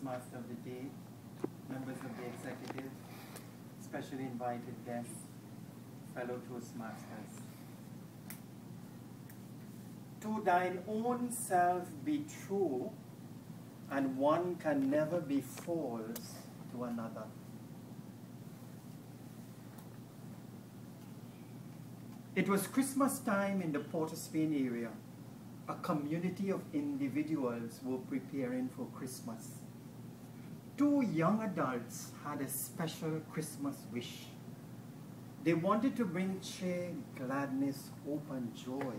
Toastmaster of the day, members of the executive, specially invited guests, fellow Toastmasters. To thine own self be true, and one can never be false to another. It was Christmas time in the Port of Spain area. A community of individuals were preparing for Christmas. Two young adults had a special Christmas wish. They wanted to bring cheer, gladness, hope, and joy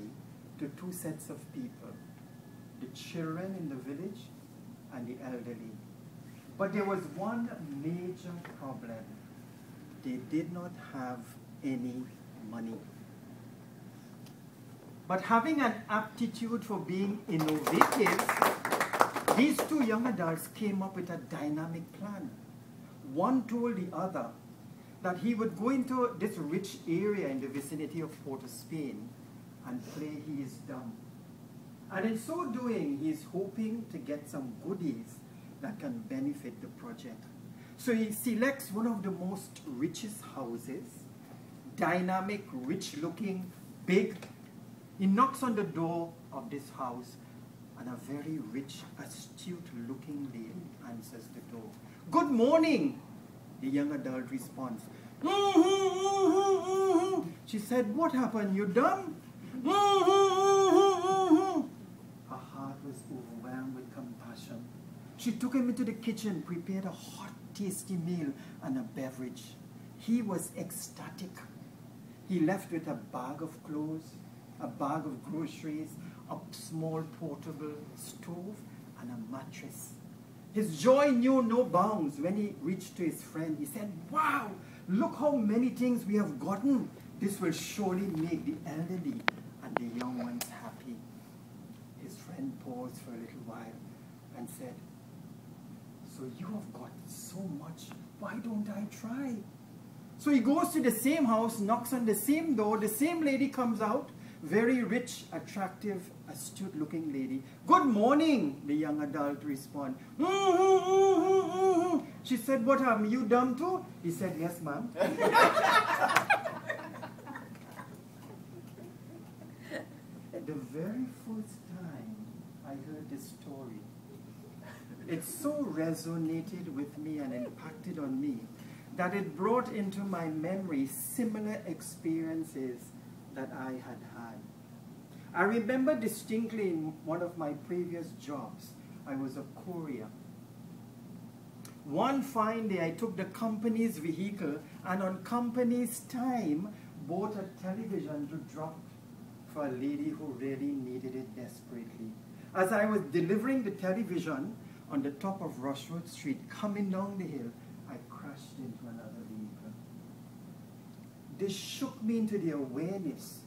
to two sets of people, the children in the village and the elderly. But there was one major problem. They did not have any money. But having an aptitude for being innovative, these two young adults came up with a dynamic plan. One told the other that he would go into this rich area in the vicinity of Port of Spain and play He Is Dumb. And in so doing, he is hoping to get some goodies that can benefit the project. So he selects one of the most richest houses, dynamic, rich-looking, big. He knocks on the door of this house, and a very rich, astute-looking lady answers the door. "Good morning," the young adult responds. She said, "What happened? You dumb?" Her heart was overwhelmed with compassion. She took him into the kitchen, prepared a hot, tasty meal and a beverage. He was ecstatic. He left with a bag of clothes, a bag of groceries, a small portable stove, and a mattress. His joy knew no bounds when he reached to his friend. He said, "Wow, look how many things we have gotten. This will surely make the elderly and the young ones happy." His friend paused for a little while and said, "So you have got so much, why don't I try?" So he goes to the same house, knocks on the same door, the same lady comes out, very rich, attractive, astute-looking lady. "Good morning," the young adult responded. She said, "What happened? You dumb too?" He said, "Yes, ma'am." The very first time I heard this story, it so resonated with me and impacted on me that it brought into my memory similar experiences that I had had. I remember distinctly in one of my previous jobs, I was a courier. One fine day I took the company's vehicle and on company's time bought a television to drop for a lady who really needed it desperately. As I was delivering the television on the top of Rushwood Street, coming down the hill, I crashed into another vehicle. This shook me into the awareness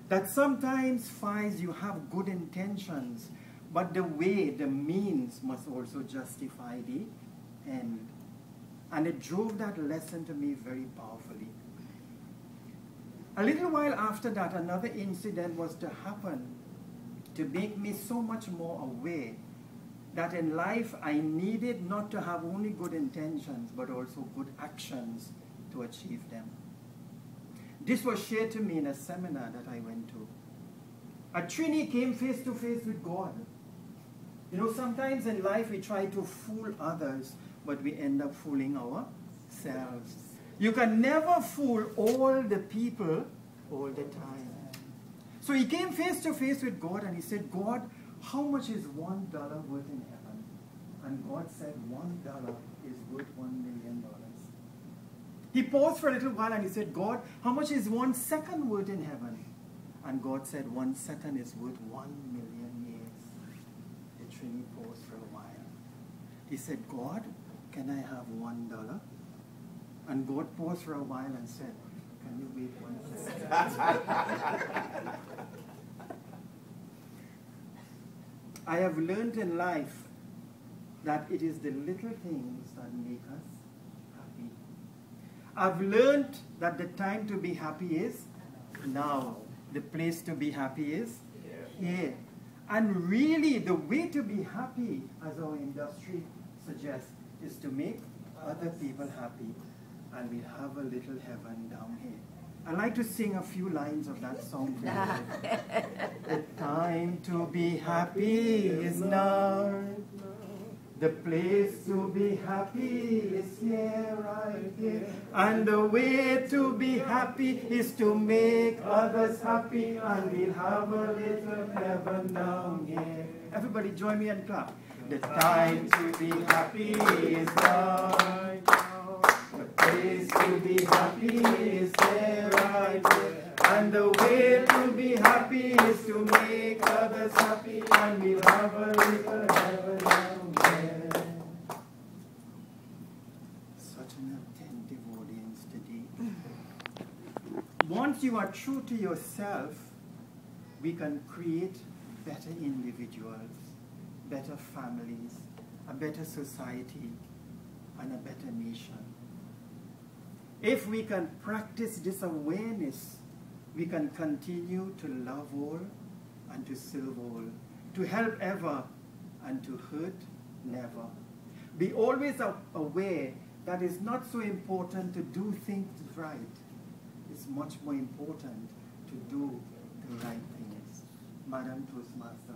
that sometimes finds you have good intentions, but the way, the means must also justify the end. And it drove that lesson to me very powerfully. A little while after that, another incident was to happen to make me so much more aware that in life I needed not to have only good intentions, but also good actions to achieve them. This was shared to me in a seminar that I went to. A Trini came face to face with God. You know, sometimes in life we try to fool others, but we end up fooling ourselves. You can never fool all the people all the time. So he came face to face with God and he said, "God, how much is $1 worth in heaven?" And God said, $1 is worth $1 million. He paused for a little while and he said, "God, how much is 1 second worth in heaven?" And God said, 1 second is worth 1 million years. The Trini paused for a while. He said, "God, can I have $1? And God paused for a while and said, "Can you wait 1 second?" I have learned in life that it is the little things that make us happy. I've learned that the time to be happy is now. The place to be happy is here. And really, the way to be happy, as our industry suggest is to make other people happy, and we'll have a little heaven down here. I'd like to sing a few lines of that song for you. The time to be happy is now. The place to be happy is here, right here. And the way to be happy is to make others happy, and we'll have a little heaven down here. Everybody join me and clap. The time to be happy is now. The place to be happy is there, right here. And the way to be happy is to make others happy, and we'll have a little heaven down here. Such an attentive audience today. Once you are true to yourself, we can create better individuals, better families, a better society, and a better nation. If we can practice this awareness, we can continue to love all and to serve all, to help ever and to hurt never. Be always aware that it's not so important to do things right. It's much more important to do the right things. Madam Toastmaster.